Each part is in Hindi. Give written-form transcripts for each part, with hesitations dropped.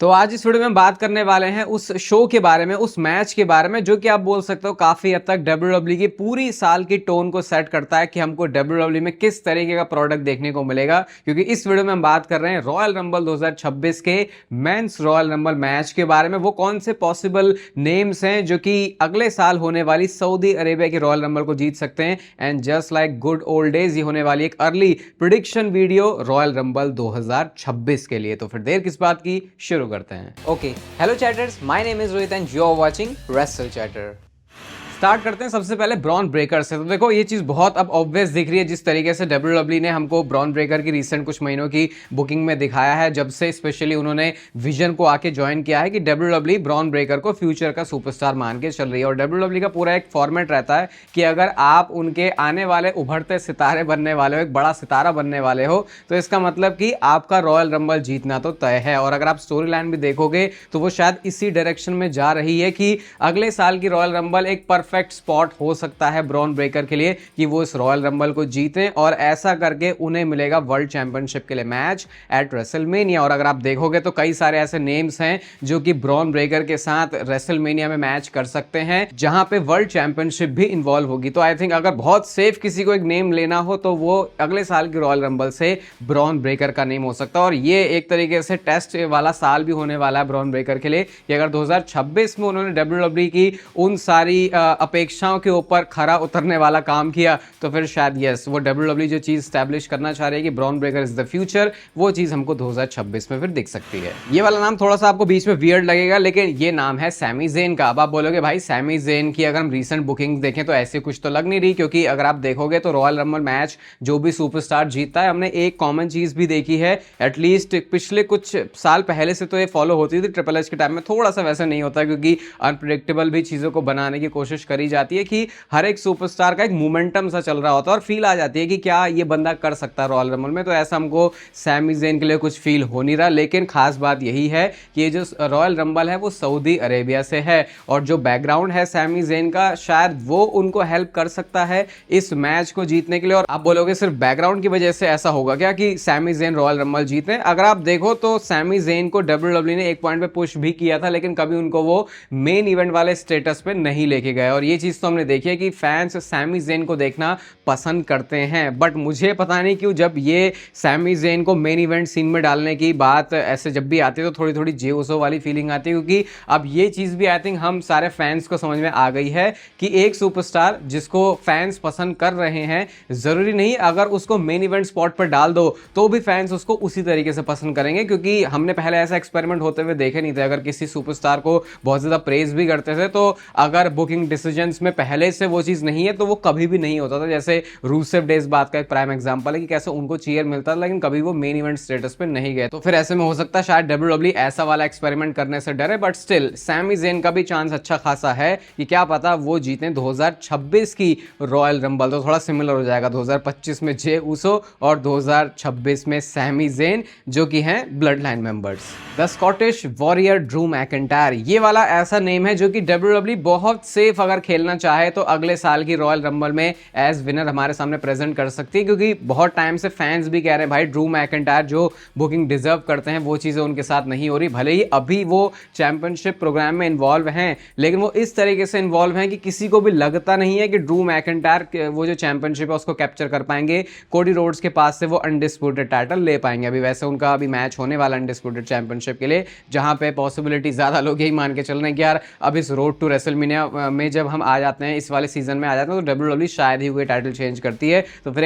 तो आज इस वीडियो में हम बात करने वाले हैं उस शो के बारे में, उस मैच के बारे में जो कि आप बोल सकते हो काफी हद तक डब्ल्यूडब्ल्यू की पूरी साल की टोन को सेट करता है कि हमको डब्ल्यूडब्ल्यू में किस तरीके का प्रोडक्ट देखने को मिलेगा। क्योंकि इस वीडियो में हम बात कर रहे हैं रॉयल रंबल 2026 के मेंस रॉयल रंबल मैच के बारे में। वो कौन से पॉसिबल नेम्स हैं जो कि अगले साल होने वाली सऊदी अरेबिया की रॉयल रंबल को जीत सकते हैं। And just like good old days ये होने वाली एक early prediction video royal rumble 2026 के लिए। तो फिर देर किस बात की, शुरू करते हैं। Okay, hello chatters, my name is Rohit and you are watching wrestle chatter. Start करते हैं सबसे पहले ब्रॉन ब्रेकर से। तो देखो ये चीज बहुत अब ऑब्वियस दिख रही है जिस तरीके से डब्ल्यूडब्ल्यू ने हमको ब्रॉन ब्रेकर की रिसेंट कुछ महीनों की बुकिंग में दिखाया है, जब से स्पेशली उन्होंने विजन को आके ज्वाइन किया है कि डब्ल्यूडब्ल्यू ब्रॉन ब्रेकर को फ्यूचर का सुपरस्टार मान के चल रही है। और डब्ल्यूडब्ल्यू का पूरा एक फॉर्मेट रहता है कि अगर आप उनके आने वाले उभरते सितारे बनने वाले हो, एक बड़ा सितारा बनने वाले हो, तो इसका मतलब कि आपका रॉयल रंबल जीतना तो तय है। और अगर आप स्टोरी लाइन भी देखोगे तो वो शायद इसी डायरेक्शन में जा रही है कि अगले साल की रॉयल रंबल एक परफेक्ट स्पॉट हो सकता है ब्रॉन ब्रेकर के लिए कि वो इस रॉयल रंबल को जीतें, और ऐसा करके उन्हें मिलेगा वर्ल्ड चैंपियनशिप के लिए मैच एट रेसलमेनिया। और अगर आप देखोगे तो कई सारे ऐसे नेम्स हैं जो कि ब्रॉन ब्रेकर के साथ रेसलमेनिया में मैच कर सकते हैं जहां पे वर्ल्ड चैंपियनशिप भी इन्वॉल्व होगी। तो आई थिंक अगर बहुत सेफ किसी को एक नेम लेना हो तो वो अगले साल की रॉयल रंबल से ब्रॉन ब्रेकर का नेम हो सकता है। और ये एक तरीके से टेस्ट वाला साल भी होने वाला है ब्रॉन ब्रेकर के लिए कि अगर 2026 में उन्होंने डब्ल्यूडब्ल्यू की उन सारी अपेक्षाओं के ऊपर खरा उतरने वाला काम किया तो फिर शायद यस वो डब्ल्यूडब्ल्यू जो चीज स्टैब्लिश करना चाह रही है कि Bron Breakker is the future, वो चीज हमको 2026 में फिर दिख सकती है। ये वाला नाम थोड़ा सा आपको बीच में वियर्ड लगेगा, लेकिन ये नाम है सैमी ज़ेन का। अब आप बोलोगे भाई सैमी ज़ेन की अगर हम रीसेंट बुकिंग देखें तो ऐसे कुछ तो लग नहीं रही, क्योंकि अगर आप देखोगे तो रॉयल रंबल मैच जो भी सुपरस्टार जीतता है, हमने एक कॉमन चीज भी देखी है एटलीस्ट पिछले कुछ साल पहले से तो ये फॉलो होती थी। ट्रिपल एच के टाइम में थोड़ा सा वैसा नहीं होता क्योंकि अनप्रिडिक्टेबल भी चीजों को बनाने की कोशिश करी जाती है कि हर एक सुपरस्टार का एक मोमेंटम सा चल रहा होता है और फील आ जाती है कि क्या ये बंदा कर सकता है रॉयल रंबल में। तो ऐसा हमको सैमी ज़ेन के लिए कुछ फील हो नहीं रहा। लेकिन खास बात यही है कि ये जो रॉयल रंबल है वो सऊदी अरेबिया से है, और जो बैकग्राउंड है सैमी ज़ेन का शायद वो उनको हेल्प कर सकता है इस मैच को जीतने के लिए। और आप बोलोगे सिर्फ बैकग्राउंड की वजह से ऐसा होगा क्या कि सैमी ज़ेन रॉयल रंबल जीते? अगर आप देखो तो सैमी ज़ेन को डब्ल्यूडब्ल्यू ने एक पॉइंट पे पुश भी किया था, लेकिन कभी उनको वो मेन इवेंट वाले स्टेटस पे नहीं लेके गए। और ये चीज तो हमने देखी है कि फैंस सैमी ज़ेन को देखना पसंद करते हैं, बट मुझे पता नहीं क्यों जब ये सैमी ज़ेन को मेन इवेंट सीन में डालने की बात ऐसे जब भी आती है तो थोड़ी थोड़ी जे उसो वाली फीलिंग आती है। क्योंकि अब ये चीज भी आई थिंक हम सारे फैंस को समझ में आ गई है कि एक सुपरस्टार जिसको फैंस पसंद कर रहे हैं, जरूरी नहीं अगर उसको मेन इवेंट स्पॉट पर डाल दो तो भी फैंस उसको उसी तरीके से पसंद करेंगे। क्योंकि हमने पहले ऐसा एक्सपेरिमेंट होते हुए देखे नहीं थे। अगर किसी सुपरस्टार को बहुत ज्यादा प्रेज भी करते थे तो अगर बुकिंग डिसीजंस में पहले से वो चीज नहीं है तो वो कभी भी नहीं होता था। जैसे रूसेफ डेज बात का एक प्राइम एग्जांपल है कि कैसे उनको चीयर मिलता था लेकिन कभी वो मेन इवेंट स्टेटस पे नहीं गए। तो फिर ऐसे में हो सकता है शायद डब्ल्यूडब्ल्यू ऐसा वाला एक्सपेरिमेंट करने से डरे, बट स्टिल सैमी ज़ेन का भी चांस अच्छा खासा है कि क्या पता वो जीते 2026 की रॉयल रंबल। तो थोड़ा सिमिलर हो जाएगा, 2025 में जे उसो और 2026 में सैमी ज़ेन जो कि हैं blood line members. The Scottish warrior Drew McIntyre, ये वाला ऐसा नेम है जो कि डब्ल्यूडब्ल्यू बहुत सेफ अगर खेलना चाहे तो अगले साल की रॉयल रंबल में एज विनर हमारे सामने प्रेजेंट कर सकती है। क्योंकि बहुत टाइम से फैंस भी कह रहे हैं भाई ड्रू मैकिंटायर जो बुकिंग डिजर्व करते हैं वो चीजें उनके साथ नहीं हो रही। भले ही अभी वो चैंपियनशिप प्रोग्राम में इन्वॉल्व हैं, लेकिन वो इस तरीके से इन्वॉल्व हैं कि किसी को भी लगता नहीं है कि ड्रू मैकिंटायर वो जो चैंपियनशिप है उसको कैप्चर कर पाएंगे। कोडी रोड्स के पास से वो अनडिस्प्यूटेड टाइटल ले पाएंगे। अभी वैसे उनका अभी मैच होने वाला अनडिस्प्यूटेड चैंपियनशिप के लिए, जहां पे पॉसिबिलिटी ज्यादा लोग यही मान के चल रहे हैं कि यार अब इस रोड टू रेसलमेनिया में जब हम आ जाते हैं, इस वाले सीजन में आ जाते हैं, तो डब्ल्यूडब्ल्यू शायद ही वो टाइटल चेंज करती है। तो फिर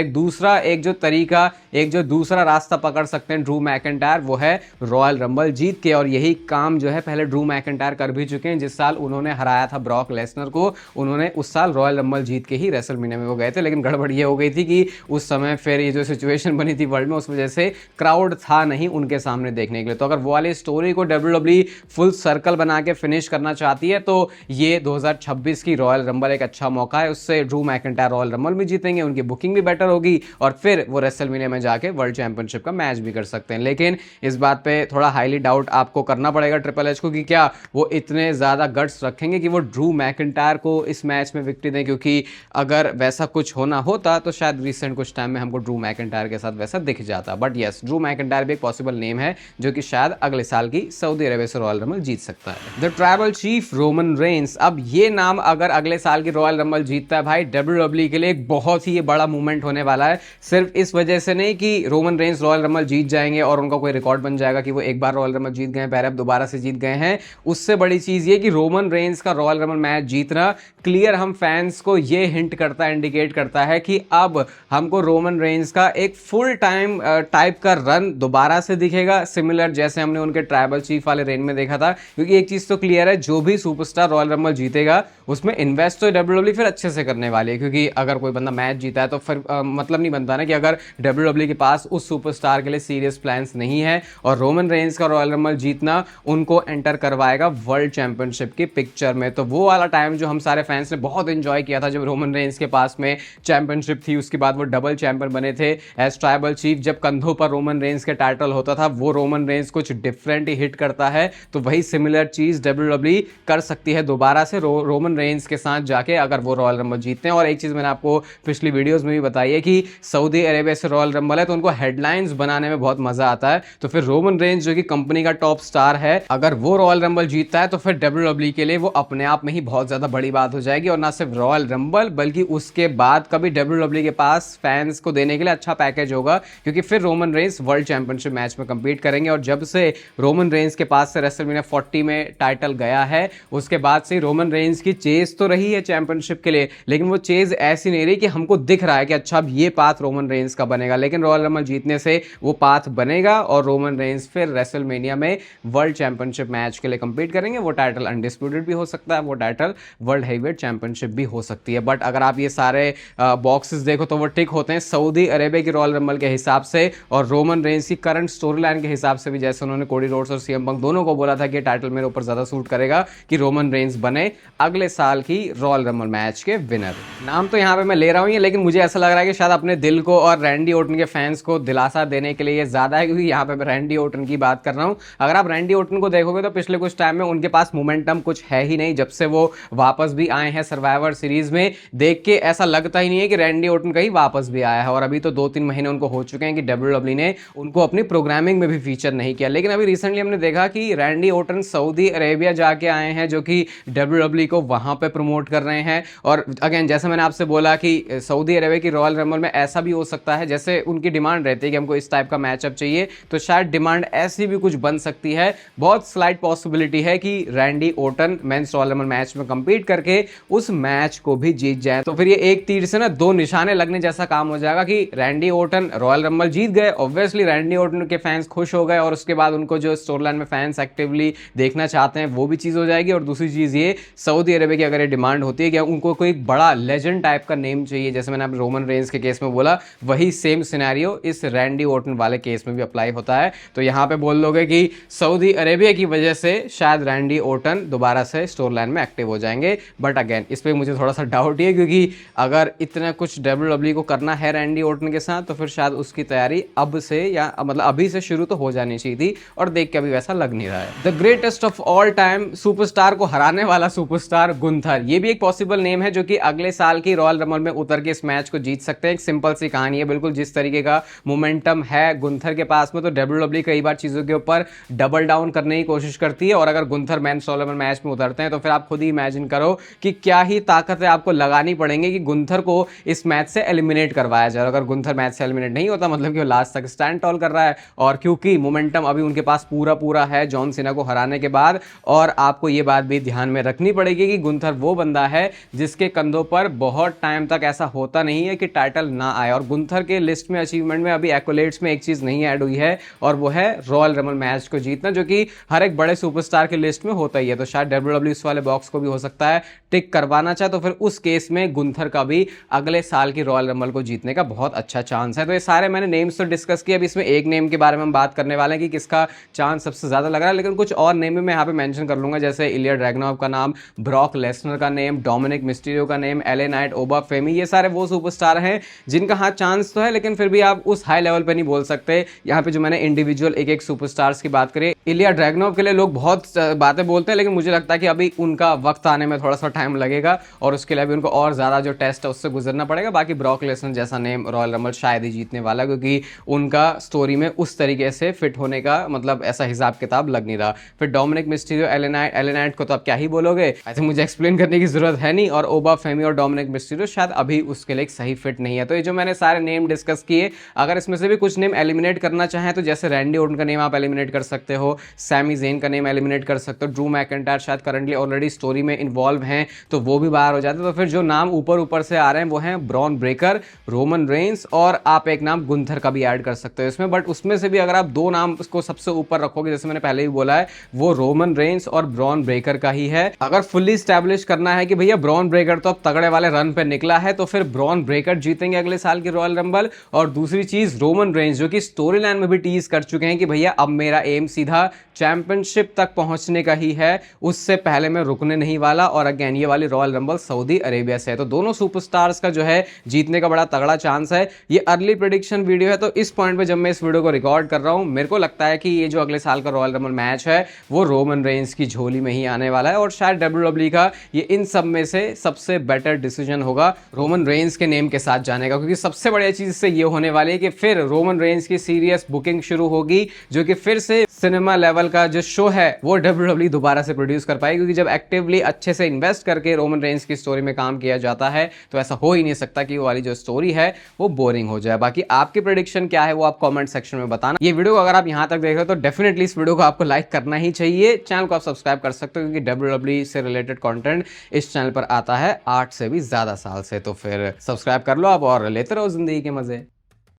एक जो दूसरा रास्ता पकड़ सकते हैं ड्रू मैकिंटायर वो है रॉयल रंबल जीत के। और यही काम जो है पहले ड्रू मैकिंटायर कर भी चुके हैं। जिस साल उन्होंने हराया था ब्रॉक लेसनर को, उन्होंने उस साल रॉयल रंबल जीत के ही रेसलमेनिया में वो गए थे। लेकिन गड़बड़ ये हो गई थी कि उस समय फिर ये जो सिचुएशन बनी थी वर्ल्ड में, उस वजह से क्राउड था नहीं उनके सामने देखने के लिए। तो अगर वो वाली स्टोरी को डब्ल्यूडब्ल्यू फुल सर्कल बना के फिनिश करना चाहती है तो ये 2026 की रॉयल रंबल एक अच्छा मौका है, उससे ड्रू मैकिंटायर रॉयल रंबल भी जीतेंगे, उनकी बुकिंग भी बेटर होगी और फिर वो रेसलमेनिया में जाके वर्ल्ड चैंपियनशिप का मैच भी कर सकते हैं। लेकिन इस बात पे थोड़ा हाईली डाउट आपको करना पड़ेगा ट्रिपल एच को कि क्या वो इतने ज़्यादा गट्स रखेंगे कि वो ड्रू मैकिंटायर को इस मैच में विक्ट्री दें, क्योंकि अगर वैसा कुछ होना होता तो शायद रिसेंट कुछ टाइम में हमको ड्रू मैकिंटायर के साथ वैसा दिख जाता। बट यस, ड्रू मैकिंटायर भी एक पॉसिबल नेम है जो कि शायद अगले साल की सऊदी अरेबिया से रॉयल रंबल जीत सकता है। The tribal chief Roman Reigns, अब ये नाम अगर अगले साल की रॉयल रंबल जीतता है भाई, डब्ल्यूडब्ल्यू के लिए एक बहुत ही बड़ा मूवमेंट होने वाला है। सिर्फ इस वजह से नहीं कि रोमन रेंस रॉयल रंबल जीत जाएंगे और उनका कोई रिकॉर्ड बन जाएगा कि वो एक बार रॉयल रंबल जीत गए, पहले अब दोबारा से जीत गए हैं। उससे बड़ी चीज ये कि रोमन रेंस का रॉयल रंबल मैच जीतना क्लियर हम फैंस को ये हिंट करता है, इंडिकेट करता है कि अब हमको रोमन रेंस का एक फुल टाइम टाइप का रन दोबारा से दिखेगा, सिमिलर जैसे हमने उनके ट्राइबल चीफ वाले रेन में देखा था। क्योंकि एक चीज तो क्लियर है, जो भी सुपरस्टार रॉयल रंबल जीतेगा उसमें इन्वेस्ट तो डब्ल्यूडब्ल्यू फिर अच्छे से करने वाली है, क्योंकि अगर कोई बंदा मैच जीता है तो फिर मतलब नहीं बनता ना कि अगर डब्ल्यूडब्ल्यू के पास उस सुपरस्टार के लिए सीरियस प्लान्स नहीं है। और रोमन रेंस का रॉयल रंबल जीतना उनको एंटर करवाएगा वर्ल्ड चैंपियनशिप की पिक्चर में। तो वो वाला टाइम जो हम सारे फैंस ने बहुत एंजॉय किया था, जब रोमन रेंस के पास में चैंपियनशिप थी, उसके बाद वो डबल चैंपियन बने थे एज ट्राइबल चीफ, जब कंधों पर रोमन रेंस के टाइटल होता था, वो रोमन रेंस कुछ डिफरेंट ही हिट करता है। तो वही सिमिलर चीज डब्ल्यूडब्ल्यू कर सकती है दोबारा से रोमन रेंस के साथ जाके, अगर वो रॉयल रंबल जीतते हैं। और एक चीज मैंने आपको पिछली वीडियोस में भी बताई है कि सऊदी अरेबिया से रॉयल रंबल है तो उनको हेडलाइंस बनाने में बहुत मजा आता है। तो फिर रोमन रेंस जो कि कंपनी का टॉप स्टार है, अगर वो रॉयल रंबल जीतता है तो फिर डब्ल्यूडब्ल्यू के लिए वो अपने आप में ही बहुत ज्यादा बड़ी बात हो जाएगी। और ना सिर्फ रॉयल रंबल बल्कि उसके बाद कभी डब्ल्यूडब्ल्यू के पास फैंस को देने के लिए अच्छा पैकेज होगा, क्योंकि फिर Roman Reigns world championship match में कंपीट करेंगे। और जब से रोमन रेंस के पास से रेसलमेनिया 40 में टाइटल गया है, उसके बाद से रोमन रेंस की चेज तो रही है चैंपियनशिप के लिए, लेकिन वो चेज ऐसी नहीं रही कि हमको दिख रहा है कि अच्छा अब ये पाथ रोमन रेंस का बनेगा। लेकिन रॉयल रंबल जीतने से वो पाथ बनेगा और रोमन रेंस फिर रेसलमेनिया में वर्ल्ड चैंपियनशिप मैच के लिए कंपीट करेंगे। वो टाइटल अनडिस्प्यूटेड भी हो सकता है, वो टाइटल वर्ल्ड हेवीवेट चैंपियनशिप भी हो सकती है। बट अगर आप ये सारे बॉक्सेस देखो तो वो टिक होते हैं सऊदी अरेबिया की रॉयल रंबल के हिसाब से और रोमन रेंस की करंट स्टोरी लाइन के हिसाब से भी। जैसे उन्होंने कोडी रोड्स और सीएम पंक दोनों को बोला था कि टाइटल मेरे ऊपर ज्यादा सूट करेगा कि रोमन रेंस बने अगले साल की रॉयल रंबल मैच के विनर। नाम तो यहाँ पे मैं ले रहा हूँ, लेकिन मुझे ऐसा लग रहा है कि शायद अपने दिल को और रैंडी ओर्टन के फैंस को दिलासा देने के लिए ज्यादा है, क्योंकि यहाँ पे मैं रैंडी ओर्टन की बात कर रहा हूँ। अगर आप रैंडी ओर्टन को देखोगे तो पिछले कुछ टाइम में उनके पास मोमेंटम कुछ है ही नहीं। जब से वो वापस भी आए हैं सर्वाइवर सीरीज में, देख के ऐसा लगता ही नहीं है कि रैंडी ओर्टन कहीं वापस भी आया है। और अभी तो 2-3 महीने उनको हो चुके हैं कि डब्ल्यूडब्ल्यू ने उनको अपनी प्रोग्रामिंग में भी फीचर नहीं किया। लेकिन अभी रिसेंटली हमने देखा कि रैंडी ओर्टन सऊदी अरेबिया जाके आए हैं, जो कि डब्ल्यूडब्ल्यू को वहां पे प्रमोट कर रहे हैं। और अगेन जैसे मैंने आपसे बोला कि सऊदी अरेबिया की रॉयल रंबल में ऐसा भी हो सकता है, जैसे उनकी डिमांड रहती है कि हमको इस टाइप का मैचअप चाहिए, तो शायद डिमांड ऐसी भी कुछ बन सकती है। बहुत स्लाइट पॉसिबिलिटी है कि Randy Orton men's royal rumble match में कंपीट करके उस मैच को भी जीत जाए। तो फिर ये एक तीर से ना दो निशाने लगने जैसा काम हो जाएगा कि रैंडी ओर्टन रॉयल रंबल जीत गए, ऑब्वियसली रैंडी ओर्टन के फैंस खुश हो गए और उसके बाद उनको जो स्टोरी लाइन में फैंस एक्टिवली देखना चाहते हैं वो भी चीज हो जाएगी। और दूसरी चीज ये, सऊदी अरेबिया की अगर ये डिमांड होती है कि उनको कोई बड़ा लेजेंड टाइप का नेम चाहिए, जैसे मैंने आप रोमन रेंस के केस में बोला, वही सेम सिनेरियो इस रैंडी ओर्टन वाले केस में भी अप्लाई होता है। तो यहाँ पे बोल लोगे कि सऊदी अरेबिया की वजह से शायद रैंडी ओर्टन दोबारा से स्टोरी लाइन में एक्टिव हो जाएंगे। बट अगेन इस पे मुझे थोड़ा सा डाउट ही है, क्योंकि अगर इतना कुछ डब्ल्यूडब्ल्यू को करना है रैंडी ओर्टन के साथ तो फिर शायद उसकी तैयारी अब से या मतलब अभी से शुरू तो हो जानी चाहिए थी, और देख के अभी वैसा लग नहीं रहा है। The greatest of all time superstar को हराने वाला सुपरस्टार गुंथर, ये भी एक पॉसिबल नेम है जो कि अगले साल की रॉयल रंबल में उतर के इस मैच को जीत सकते हैं। एक सिंपल सी कहानी है, बिल्कुल जिस तरीके का मोमेंटम है गुंथर के पास में, तो डब्ल्यूडब्ल्यू कई बार चीजों के ऊपर डबल डाउन करने की कोशिश करती है। और अगर Gunther men's royal rumble match में उतरते हैं तो फिर आप खुद ही इमेजिन करो कि क्या ही ताकतें आपको लगानी पड़ेंगी कि गुंथर को इस मैच से एलिमिनेट करवाया जाए। अगर गुंथर मैच से एलिमिनेट नहीं होता मतलब कि वो लास्ट तक स्टैंड टॉल कर रहा है, और क्योंकि मोमेंटम अभी उनके पास पूरा है जॉन सीना को हराने के बाद। और आपको ये बात भी ध्यान में रखनी पड़ेगी कि गुंथर वो बंदा है जिसके कंधों पर बहुत टाइम तक ऐसा होता नहीं है कि टाइटल ना आए। और गुंथर के लिस्ट में अचीवमेंट में अभी एक्कोलेट्स में एक चीज नहीं ऐड हुई है, और वो है रॉयल रंबल मैच को जीतना, जो कि हर एक बड़े सुपरस्टार की लिस्ट में होता ही है। तो शायद डब्ल्यूडब्ल्यू इस वाले बॉक्स को भी हो सकता है टिक करवाना चाहे, तो फिर उस केस में गुंथर का भी अगले साल की रॉयल रंबल को जीतने का बहुत अच्छा चांस है। तो ये सारे मैंने नेम्स तो डिस्कस किए, अब इसमें एक नेम के बारे में हम बात करने वाले हैं कि किसका चांस सबसे ज्यादा लग रहा है। लेकिन कुछ और नेम में मैं यहाँ पे मेंशन कर लूंगा, जैसे इलिया ड्रैगनोव का नाम, ब्रॉक लेसनर लेसनर का नेम, डोमिनिक मिस्टीरियो का नेम, एले नाइट, ओबा फेमी, ये सारे वो सुपरस्टार हैं जिनका हाँ चांस तो है, लेकिन फिर भी आप उस हाई लेवल पे नहीं बोल सकते। यहाँ पे जो मैंने इंडिविजुअल एक एक सुपरस्टार्स की बात करी, इलिया ड्रैगनोव के लिए लोग बहुत बातें बोलते हैं, लेकिन मुझे लगता है कि अभी उनका वक्त आने में थोड़ा सा टाइम लगेगा और उसके लिए भी उनको और ज्यादा जो टेस्ट है उससे गुजरना पड़ेगा। बाकी ब्रॉक लेसनर जैसा नेम रॉयल रंबल शायद ही जीतने वाला, क्योंकि उनका स्टोरी में उस तरीके से फिट होने का मतलब ऐसा हिसाब किताब लग नहीं रहा। फिर डोमिनिक मिस्टीरियो, एले नाइट को तो आप क्या ही बोलोगे, आई थिंक मुझे एक्सप्लेन करने की जरूरत है नहीं। और ओबा फेमी और डोमिनिक मिस्टीरियो शायद अभी उसके लिए एक सही फिट नहीं है। तो ये जो मैंने सारे नेम डिस्कस किए, अगर इसमें से भी कुछ नेम एलिमिनेट करना चाहें तो जैसे रैंडी ओर्टन का नेम आप एलिमिनेट कर सकते हो, सैमी ज़ेन का नेम एलिमिनेट कर सकते हो, ड्रू मैकिंटायर शायद करंटली ऑलरेडी स्टोरी में इन्वॉल्व हैं तो वो भी बाहर हो जाते हैं। तो फिर जो नाम ऊपर ऊपर से आ रहे हैं वो हैं ब्रॉन ब्रेकर, रोमन रेंस और आप एक नाम गुंथर का भी ऐड कर सकते हो इसमें। बट उसमें से भी अगर आप दो नाम उसको सबसे ऊपर रखोगे, जैसे मैंने पहले ही बोला है, वो रोमन रेंस और ब्रॉन ब्रेकर का ही है। अगर फुल्ली स्टैब्लिश करना है कि भैया ब्रॉन ब्रेकर तो अब तगड़े वाले रन पे निकला है, तो फिर ब्रॉन ब्रेकर जीतेंगे अगले साल की रॉयल रंबल। और दूसरी चीज रोमन रेंस जो कि स्टोरी लाइन में भी टीज कर चुके हैं कि भैया अब मेरा एम सीधा चैंपियनशिप तक पहुंचने का ही है, उससे पहले मैं रुकने नहीं वाला। और अगेन ये वाली रॉयल रंबल सऊदी अरेबिया से है, तो दोनों सुपरस्टार्स का जो है जीतने का बड़ा तगड़ा चांस है। ये अर्ली प्रेडिक्शन वीडियो है, तो इस पॉइंट पे जब मैं इस वीडियो को रिकॉर्ड कर रहा हूं, मेरे को लगता है कि ये जो अगले साल का रॉयल रंबल मैच है वो रोमन रेंस की झोली में ही आने वाला है। और शायद डब्ल्यूडब्ल्यूई का ये इन सब में से सबसे बेटर डिसीजन होगा रोमन रेंस के नेम के साथ जाने का, क्योंकि सबसे बढ़िया चीज इससे ये होने वाली है कि फिर रोमन रेंस की सीरियस बुकिंग शुरू होगी, जो कि फिर से सिनेमा लेवल का जो शो है वो डब्ल्यूडब्ल्यूई दोबारा से प्रोड्यूस कर पाएगी। क्योंकि जब एक्टिवली अच्छे से इन्वेस्ट करके रोमन रेंस की स्टोरी में काम किया जाता है तो ऐसा हो ही नहीं सकता कि वो वाली जो स्टोरी है वो बोरिंग हो जाए। बाकी आपकी प्रेडिक्शन क्या है वो आप कमेंट सेक्शन में बताना। ये वीडियो अगर आप यहां तक देख रहे हो तो डेफिनेटली इस वीडियो को आपको लाइक करना ही चाहिए। चैनल को आप सब्सक्राइब कर सकते हो, क्योंकि डब्ल्यूडब्ल्यूई से रिलेटेड कंटेंट इस चैनल पर आता है 8 से भी ज्यादा साल से। तो फिर सब्सक्राइब कर लो आप और लेते रहो जिंदगी के मजे।